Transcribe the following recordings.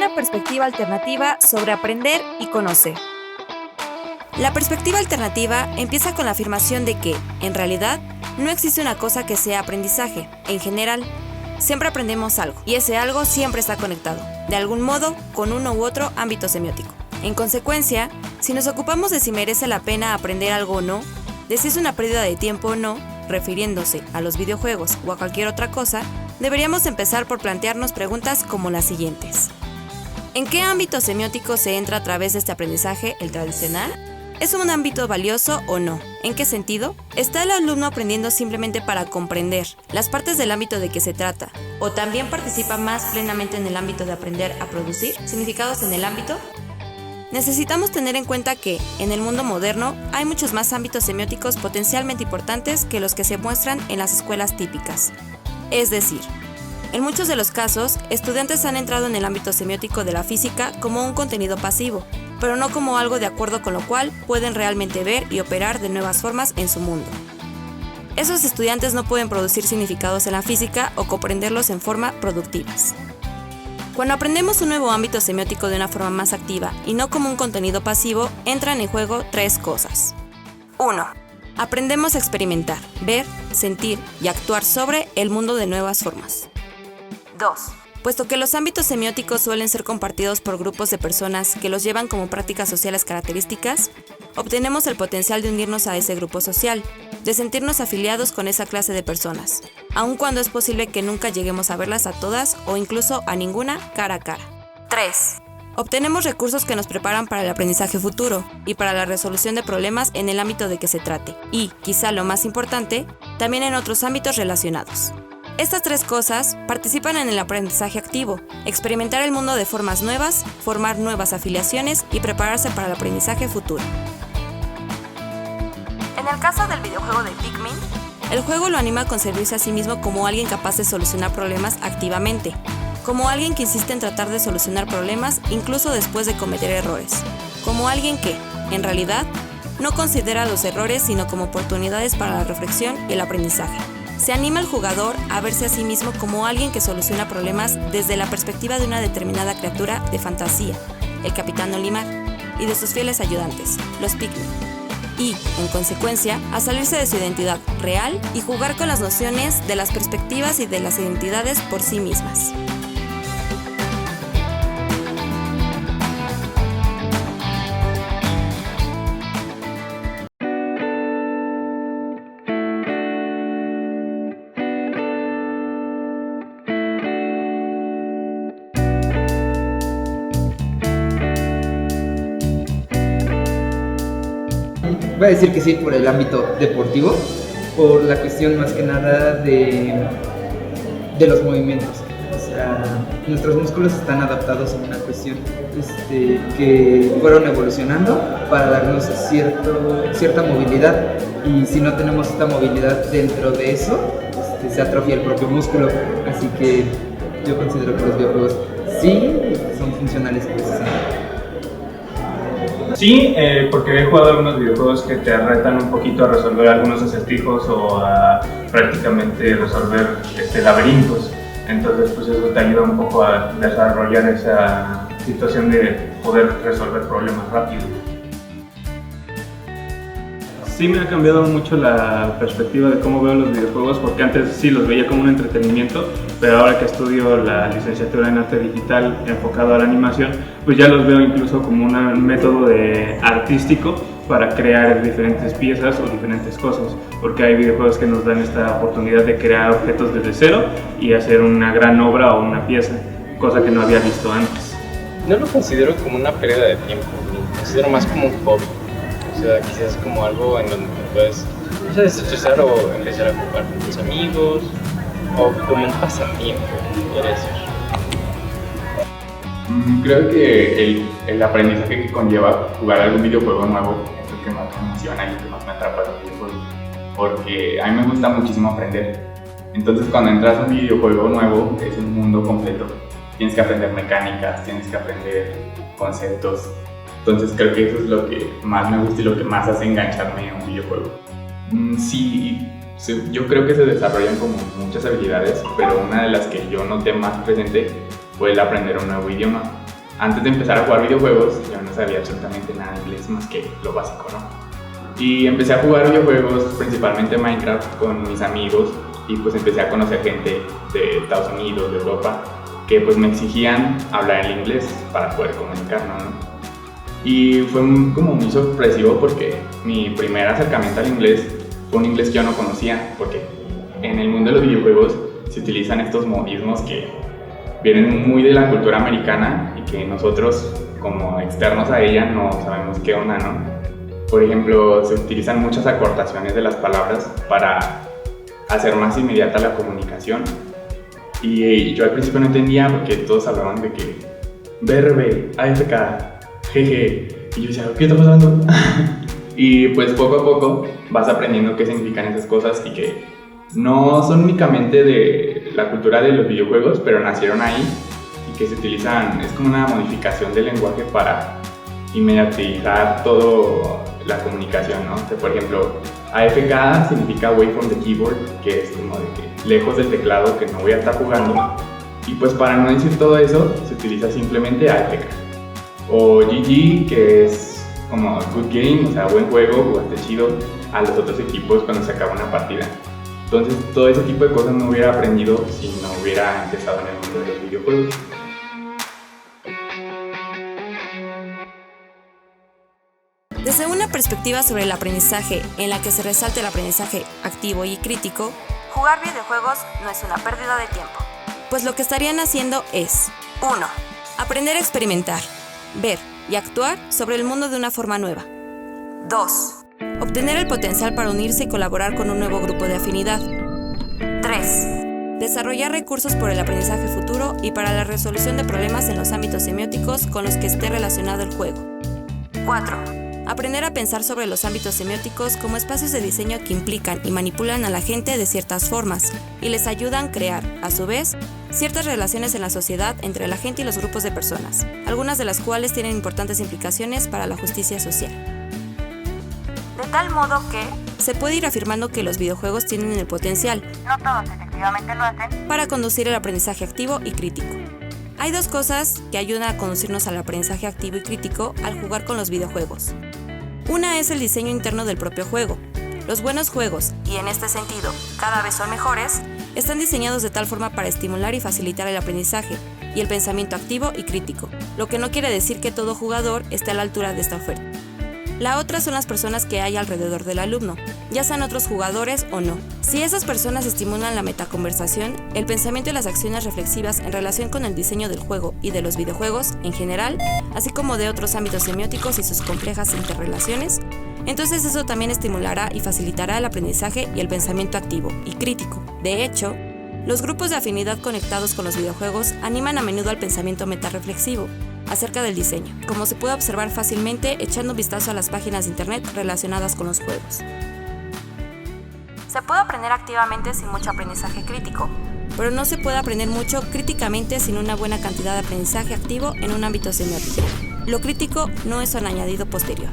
una perspectiva alternativa sobre aprender y conocer. La perspectiva alternativa empieza con la afirmación de que, en realidad, no existe una cosa que sea aprendizaje. En general, siempre aprendemos algo, y ese algo siempre está conectado, de algún modo, con uno u otro ámbito semiótico. En consecuencia, si nos ocupamos de si merece la pena aprender algo o no, de si es una pérdida de tiempo o no, refiriéndose a los videojuegos o a cualquier otra cosa, deberíamos empezar por plantearnos preguntas como las siguientes. ¿En qué ámbito semiótico se entra a través de este aprendizaje, el tradicional? ¿Es un ámbito valioso o no? ¿En qué sentido? ¿Está el alumno aprendiendo simplemente para comprender las partes del ámbito de que se trata? ¿O también participa más plenamente en el ámbito de aprender a producir significados en el ámbito? Necesitamos tener en cuenta que, en el mundo moderno, hay muchos más ámbitos semióticos potencialmente importantes que los que se muestran en las escuelas típicas. Es decir, en muchos de los casos, estudiantes han entrado en el ámbito semiótico de la física como un contenido pasivo, pero no como algo de acuerdo con lo cual pueden realmente ver y operar de nuevas formas en su mundo. Esos estudiantes no pueden producir significados en la física o comprenderlos en forma productivas. Cuando aprendemos un nuevo ámbito semiótico de una forma más activa y no como un contenido pasivo, entran en juego tres cosas. 1. Aprendemos a experimentar, ver, sentir y actuar sobre el mundo de nuevas formas. 2. Puesto que los ámbitos semióticos suelen ser compartidos por grupos de personas que los llevan como prácticas sociales características, obtenemos el potencial de unirnos a ese grupo social, de sentirnos afiliados con esa clase de personas, aun cuando es posible que nunca lleguemos a verlas a todas o incluso a ninguna cara a cara. 3. Obtenemos recursos que nos preparan para el aprendizaje futuro y para la resolución de problemas en el ámbito de que se trate, y, quizá lo más importante, también en otros ámbitos relacionados. Estas tres cosas participan en el aprendizaje activo, experimentar el mundo de formas nuevas, formar nuevas afiliaciones y prepararse para el aprendizaje futuro. En el caso del videojuego de Pikmin, el juego lo anima a concebirse a sí mismo como alguien capaz de solucionar problemas activamente, como alguien que insiste en tratar de solucionar problemas incluso después de cometer errores, como alguien que, en realidad, no considera los errores sino como oportunidades para la reflexión y el aprendizaje. Se anima al jugador a verse a sí mismo como alguien que soluciona problemas desde la perspectiva de una determinada criatura de fantasía, el Capitán Olimar, y de sus fieles ayudantes, los Pikmin. Y, en consecuencia, a salirse de su identidad real y jugar con las nociones de las perspectivas y de las identidades por sí mismas. Voy a decir que sí por el ámbito deportivo, por la cuestión más que nada de los movimientos. O sea, nuestros músculos están adaptados a una cuestión que fueron evolucionando para darnos cierta movilidad, y si no tenemos esta movilidad dentro de eso, se atrofia el propio músculo. Así que yo considero que los videojuegos sí son funcionales precisamente. Sí, porque he jugado algunos videojuegos que te retan un poquito a resolver algunos acertijos o a prácticamente resolver laberintos. Entonces, pues eso te ayuda un poco a desarrollar esa situación de poder resolver problemas rápido. Sí me ha cambiado mucho la perspectiva de cómo veo los videojuegos, porque antes sí los veía como un entretenimiento, pero ahora que estudio la licenciatura en arte digital enfocado a la animación, pues ya los veo incluso como un método artístico para crear diferentes piezas o diferentes cosas, porque hay videojuegos que nos dan esta oportunidad de crear objetos desde cero y hacer una gran obra o una pieza, cosa que no había visto antes. No lo considero como una pérdida de tiempo, lo considero más como un hobby. O sea, quizás como algo en donde puedes desestresar o empezar a jugar con tus amigos, o como un pasatiempo, podría decir. Creo que el aprendizaje que conlleva jugar algún videojuego nuevo es lo que más me emociona y lo que más me atrapa de los videojuegos, porque a mí me gusta muchísimo aprender. Entonces, cuando entras a un videojuego nuevo, es un mundo completo. Tienes que aprender mecánicas, tienes que aprender conceptos. Entonces creo que eso es lo que más me gusta y lo que más hace engancharme a un videojuego. Sí, yo creo que se desarrollan como muchas habilidades, pero una de las que yo noté más presente fue el aprender un nuevo idioma. antes de empezar a jugar videojuegos, yo no sabía absolutamente nada de inglés más que lo básico, ¿no? Y empecé a jugar videojuegos, principalmente Minecraft, con mis amigos, y pues empecé a conocer gente de Estados Unidos, de Europa, que pues me exigían hablar el inglés para poder comunicarnos, ¿no? Y fue como muy sorpresivo porque mi primer acercamiento al inglés fue un inglés que yo no conocía, porque en el mundo de los videojuegos se utilizan estos modismos que vienen muy de la cultura americana y que nosotros como externos a ella no sabemos qué onda, ¿no? Por ejemplo, se utilizan muchas acortaciones de las palabras para hacer más inmediata la comunicación. Y yo al principio no entendía porque todos hablaban de que BRB, AFK, GG, y yo decía, ¿qué está pasando? Y pues poco a poco vas aprendiendo qué significan esas cosas y que no son únicamente de la cultura de los videojuegos, pero nacieron ahí y que se utilizan, es como una modificación del lenguaje para inmediatizar toda la comunicación, ¿no? O sea, por ejemplo, AFK significa away from the keyboard, que es como de que lejos del teclado, que no voy a estar jugando. Y pues para no decir todo eso, se utiliza simplemente AFK. O GG, que es como good game, o sea, buen juego, jugaste chido, a los otros equipos cuando se acaba una partida. Entonces, todo ese tipo de cosas no hubiera aprendido si no hubiera empezado en el mundo de los videojuegos. Desde una perspectiva sobre el aprendizaje en la que se resalta el aprendizaje activo y crítico, jugar videojuegos no es una pérdida de tiempo, pues lo que estarían haciendo es 1. Aprender a experimentar, ver y actuar sobre el mundo de una forma nueva. 2. Obtener el potencial para unirse y colaborar con un nuevo grupo de afinidad. 3. Desarrollar recursos por el aprendizaje futuro y para la resolución de problemas en los ámbitos semióticos con los que esté relacionado el juego. 4. Aprender a pensar sobre los ámbitos semióticos como espacios de diseño que implican y manipulan a la gente de ciertas formas y les ayudan a crear, a su vez, ciertas relaciones en la sociedad entre la gente y los grupos de personas, algunas de las cuales tienen importantes implicaciones para la justicia social. De tal modo que se puede ir afirmando que los videojuegos tienen el potencial, no todos efectivamente lo hacen, para conducir el aprendizaje activo y crítico. Hay dos cosas que ayudan a conducirnos al aprendizaje activo y crítico al jugar con los videojuegos. Una es el diseño interno del propio juego. Los buenos juegos, y en este sentido, cada vez son mejores, están diseñados de tal forma para estimular y facilitar el aprendizaje y el pensamiento activo y crítico, lo que no quiere decir que todo jugador esté a la altura de esta oferta. La otra son las personas que hay alrededor del alumno, ya sean otros jugadores o no. Si esas personas estimulan la metaconversación, el pensamiento y las acciones reflexivas en relación con el diseño del juego y de los videojuegos en general, así como de otros ámbitos semióticos y sus complejas interrelaciones, entonces eso también estimulará y facilitará el aprendizaje y el pensamiento activo y crítico. De hecho, los grupos de afinidad conectados con los videojuegos animan a menudo al pensamiento metarreflexivo acerca del diseño, como se puede observar fácilmente echando un vistazo a las páginas de internet relacionadas con los juegos. Se puede aprender activamente sin mucho aprendizaje crítico, pero no se puede aprender mucho críticamente sin una buena cantidad de aprendizaje activo en un ámbito semiótico. Lo crítico no es un añadido posterior.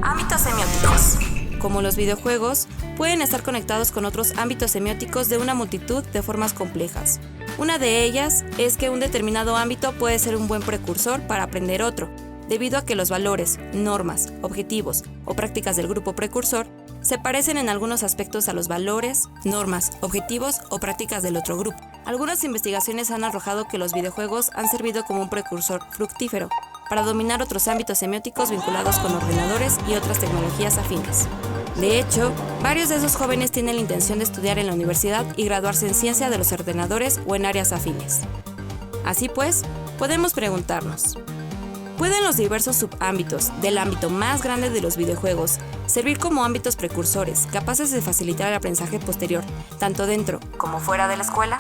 Ámbitos semióticos. Como los videojuegos, pueden estar conectados con otros ámbitos semióticos de una multitud de formas complejas. Una de ellas es que un determinado ámbito puede ser un buen precursor para aprender otro, debido a que los valores, normas, objetivos o prácticas del grupo precursor se parecen en algunos aspectos a los valores, normas, objetivos o prácticas del otro grupo. Algunas investigaciones han arrojado que los videojuegos han servido como un precursor fructífero para dominar otros ámbitos semióticos vinculados con ordenadores y otras tecnologías afines. De hecho, varios de esos jóvenes tienen la intención de estudiar en la universidad y graduarse en ciencia de los ordenadores o en áreas afines. Así pues, podemos preguntarnos, ¿pueden los diversos subámbitos del ámbito más grande de los videojuegos servir como ámbitos precursores capaces de facilitar el aprendizaje posterior, tanto dentro como fuera de la escuela?